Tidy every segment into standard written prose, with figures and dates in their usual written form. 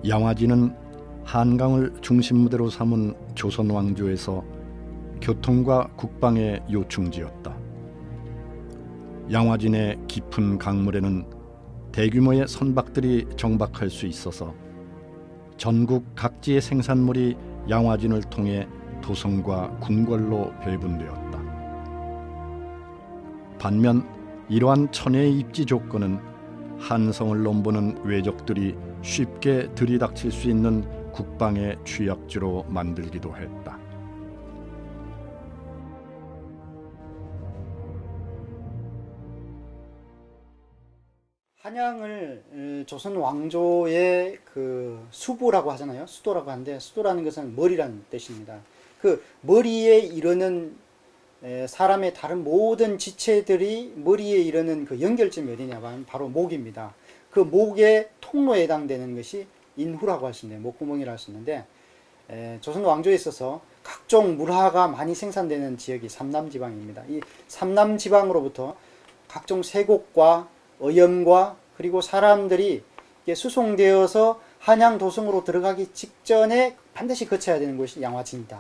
양화진은 한강을 중심무대로 삼은 조선 왕조에서 교통과 국방의 요충지였다. 양화진의 깊은 강물에는 대규모의 선박들이 정박할 수 있어서 전국 각지의 생산물이 양화진을 통해 도성과 궁궐로 배분되었다. 반면 이러한 천혜의 입지 조건은 한성을 넘보는 외적들이 쉽게 들이닥칠 수 있는 국방의 취약지로 만들기도 했다. 한양을 조선 왕조의 그 수부라고 하잖아요. 수도라고 하는데, 수도라는 것은 머리라는 뜻입니다. 그 머리에 이르는 사람의 다른 모든 지체들이 머리에 이르는 그 연결점이 어디냐고 하면 바로 목입니다. 그 목의 통로에 해당되는 것이 인후라고 할 수 있는데, 목구멍이라고 할 수 있는데, 조선 왕조에 있어서 각종 물화가 많이 생산되는 지역이 삼남지방입니다. 이 삼남지방으로부터 각종 세곡과 어염과 그리고 사람들이 수송되어서 한양 도성으로 들어가기 직전에 반드시 거쳐야 되는 곳이 양화진이다.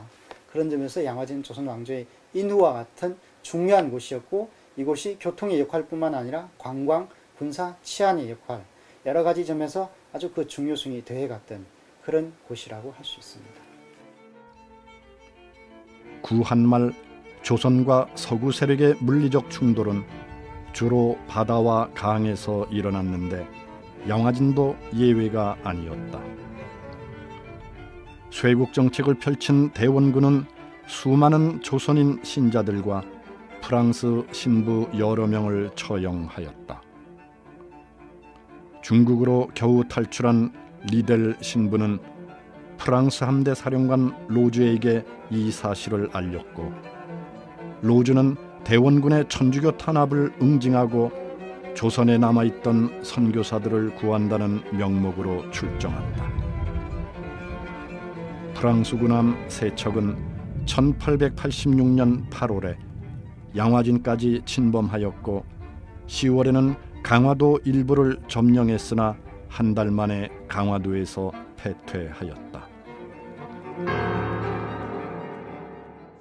그런 점에서 양화진은 조선 왕조의 인후와 같은 중요한 곳이었고, 이곳이 교통의 역할뿐만 아니라 관광, 군사, 치안의 역할, 여러 가지 점에서 아주 그 중요성이 더해갔던 그런 곳이라고 할 수 있습니다. 구한말 조선과 서구 세력의 물리적 충돌은 주로 바다와 강에서 일어났는데 양화진도 예외가 아니었다. 쇄국 정책을 펼친 대원군은 수많은 조선인 신자들과 프랑스 신부 여러 명을 처형하였다. 중국으로 겨우 탈출한 리델 신부는 프랑스 함대 사령관 로즈에게 이 사실을 알렸고, 로즈는 대원군의 천주교 탄압을 응징하고 조선에 남아있던 선교사들을 구한다는 명목으로 출정한다. 프랑스 군함 세척은 1886년 8월에 양화진까지 침범하였고 10월에는 강화도 일부를 점령했으나 한 달 만에 강화도에서 패퇴하였다.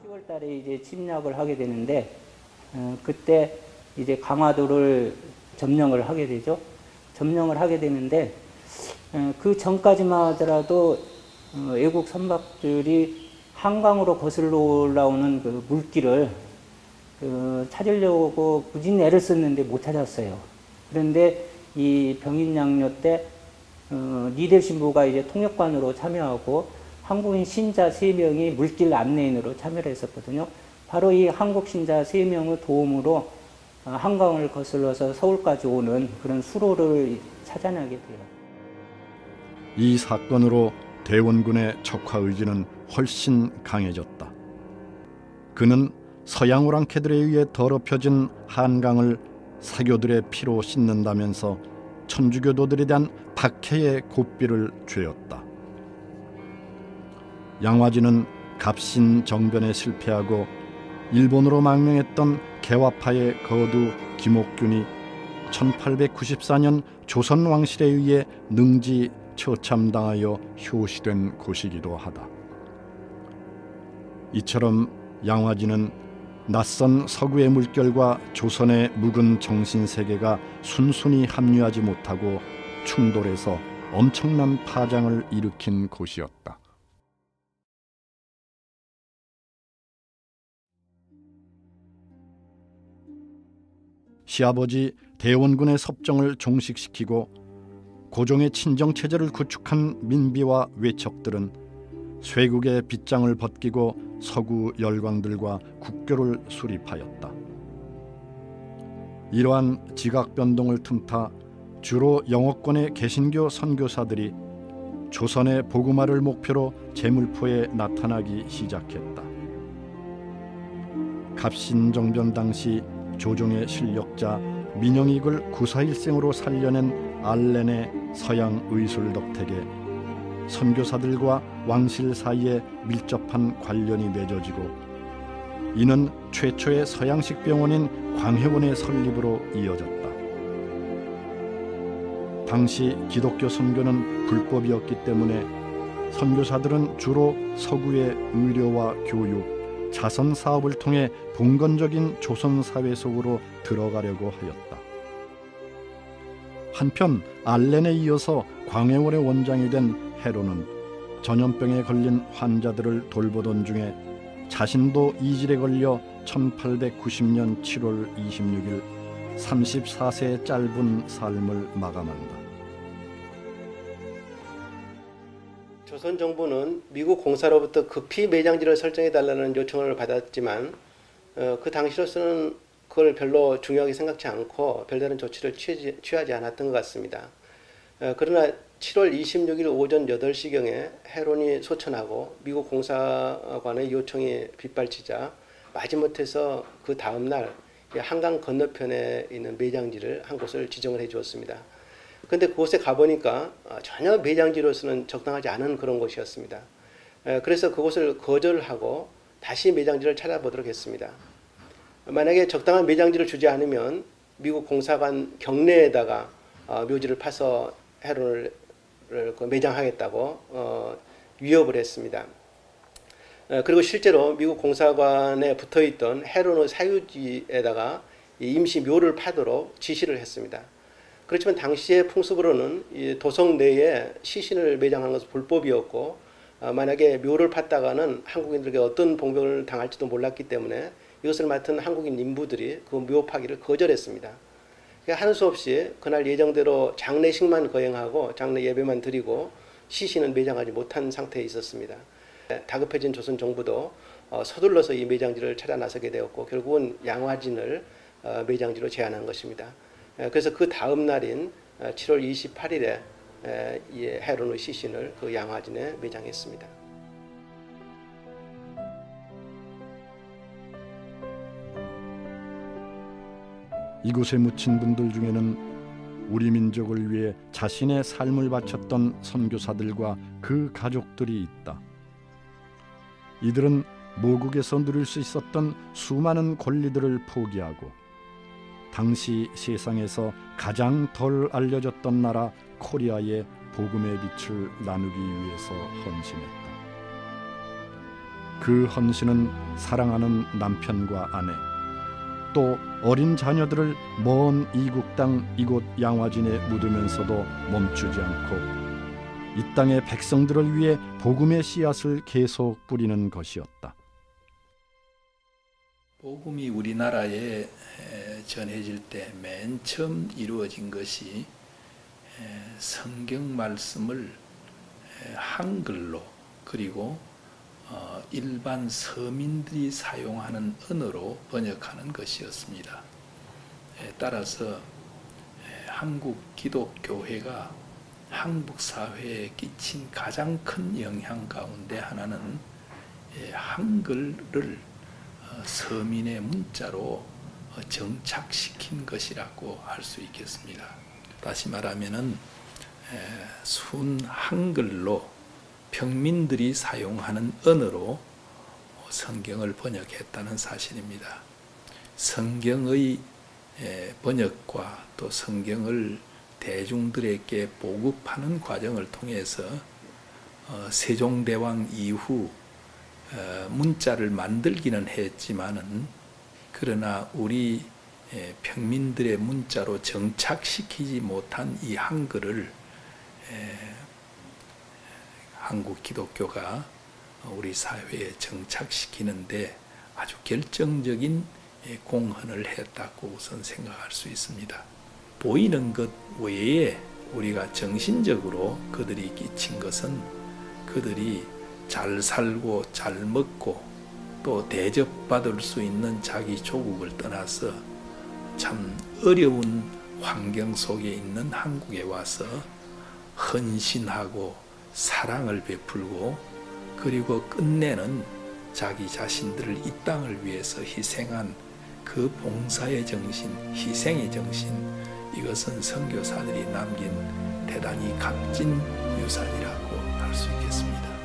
10월 달에 이제 침략을 하게 되는데, 그때 이제 강화도를 점령을 하게 되죠. 점령을 하게 되는데, 그 전까지만 하더라도 외국 선박들이 한강으로 거슬러 올라오는 그 물길을 찾으려고 무진 애를 썼는데 못 찾았어요. 그런데 이 병인양요 때 리델 신부가 이제 통역관으로 참여하고 한국인 신자 3명이 물길 안내인으로 참여를 했었거든요. 바로 이 한국 신자 3명의 도움으로 한강을 거슬러서 서울까지 오는 그런 수로를 찾아내게 돼요. 이 사건으로 대원군의 척화 의지는 훨씬 강해졌다. 그는 서양 오랑캐들에 의해 더럽혀진 한강을 사교들의 피로 씻는다면서 천주교도들에 대한 박해의 고삐를 죄었다. 양화진은 갑신 정변에 실패하고 일본으로 망명했던 개화파의 거두 김옥균이 1894년 조선 왕실에 의해 능지 처참당하여 효시된 곳이기도 하다. 이처럼 양화진은 낯선 서구의 물결과 조선의 묵은 정신세계가 순순히 합류하지 못하고 충돌해서 엄청난 파장을 일으킨 곳이었다. 시아버지 대원군의 섭정을 종식시키고 고종의 친정체제를 구축한 민비와 외척들은 쇄국의 빗장을 벗기고 서구 열강들과 국교를 수립하였다. 이러한 지각변동을 틈타 주로 영어권의 개신교 선교사들이 조선의 복음화를 목표로 제물포에 나타나기 시작했다. 갑신정변 당시 조종의 실력자 민영익을 구사일생으로 살려낸 알렌의 서양 의술 덕택에 선교사들과 왕실 사이에 밀접한 관련이 맺어지고, 이는 최초의 서양식 병원인 광해원의 설립으로 이어졌다. 당시 기독교 선교는 불법이었기 때문에 선교사들은 주로 서구의 의료와 교육, 자선 사업을 통해 봉건적인 조선 사회 속으로 들어가려고 하였다. 한편 알렌에 이어서 광해원의 원장이 된 헤로는 전염병에 걸린 환자들을 돌보던 중에 자신도 이질에 걸려 1890년 7월 26일 34세의 짧은 삶을 마감한다. 조선 정부는 미국 공사로부터 급히 매장지를 설정해달라는 요청을 받았지만 그 당시로서는 그걸 별로 중요하게 생각지 않고 별다른 조치를 취하지 않았던 것 같습니다. 그러나 7월 26일 오전 8시경에 해론이 소천하고 미국 공사관의 요청이 빗발치자 마지못해서 그 다음날 한강 건너편에 있는 매장지를 한 곳을 지정을 해 주었습니다. 그런데 그곳에 가보니까 전혀 매장지로서는 적당하지 않은 그런 곳이었습니다. 그래서 그곳을 거절하고 다시 매장지를 찾아보도록 했습니다. 만약에 적당한 매장지를 주지 않으면 미국 공사관 경내에다가 묘지를 파서 해론을 매장하겠다고 위협을 했습니다. 그리고 실제로 미국 공사관에 붙어있던 해론의 사유지에다가 임시 묘를 파도록 지시를 했습니다. 그렇지만 당시의 풍습으로는 이 도성 내에 시신을 매장하는 것은 불법이었고 만약에 묘를 팠다가는 한국인들에게 어떤 봉변을 당할지도 몰랐기 때문에 이것을 맡은 한국인 인부들이 그 묘 파기를 거절했습니다. 하는 수 없이 그날 예정대로 장례식만 거행하고 장례 예배만 드리고 시신은 매장하지 못한 상태에 있었습니다. 다급해진 조선 정부도 서둘러서 이 매장지를 찾아 나서게 되었고 결국은 양화진을 매장지로 제안한 것입니다. 그래서 그 다음 날인 7월 28일에 이 해론의 시신을 그 양화진에 매장했습니다. 이곳에 묻힌 분들 중에는 우리 민족을 위해 자신의 삶을 바쳤던 선교사들과 그 가족들이 있다. 이들은 모국에서 누릴 수 있었던 수많은 권리들을 포기하고 당시 세상에서 가장 덜 알려졌던 나라 코리아의 복음의 빛을 나누기 위해서 헌신했다. 그 헌신은 사랑하는 남편과 아내, 또 어린 자녀들을 먼 이국 땅 이곳 양화진에 묻으면서도 멈추지 않고 이 땅의 백성들을 위해 복음의 씨앗을 계속 뿌리는 것이었다. 복음이 우리나라에 전해질 때 맨 처음 이루어진 것이 성경 말씀을 한글로 그리고 일반 서민들이 사용하는 언어로 번역하는 것이었습니다. 따라서 한국 기독교회가 한국 사회에 끼친 가장 큰 영향 가운데 하나는 한글을 서민의 문자로 정착시킨 것이라고 할 수 있겠습니다. 다시 말하면은 순 한글로 평민들이 사용하는 언어로 성경을 번역했다는 사실입니다. 성경의 번역과 또 성경을 대중들에게 보급하는 과정을 통해서 세종대왕 이후 문자를 만들기는 했지만은 그러나 우리 평민들의 문자로 정착시키지 못한 이 한글을 한국 기독교가 우리 사회에 정착시키는데 아주 결정적인 공헌을 했다고 우선 생각할 수 있습니다. 보이는 것 외에 우리가 정신적으로 그들이 끼친 것은 그들이 잘 살고 잘 먹고 또 대접받을 수 있는 자기 조국을 떠나서 참 어려운 환경 속에 있는 한국에 와서 헌신하고 사랑을 베풀고 그리고 끝내는 자기 자신들을 이 땅을 위해서 희생한 그 봉사의 정신, 희생의 정신, 이것은 선교사들이 남긴 대단히 값진 유산이라고 할 수 있겠습니다.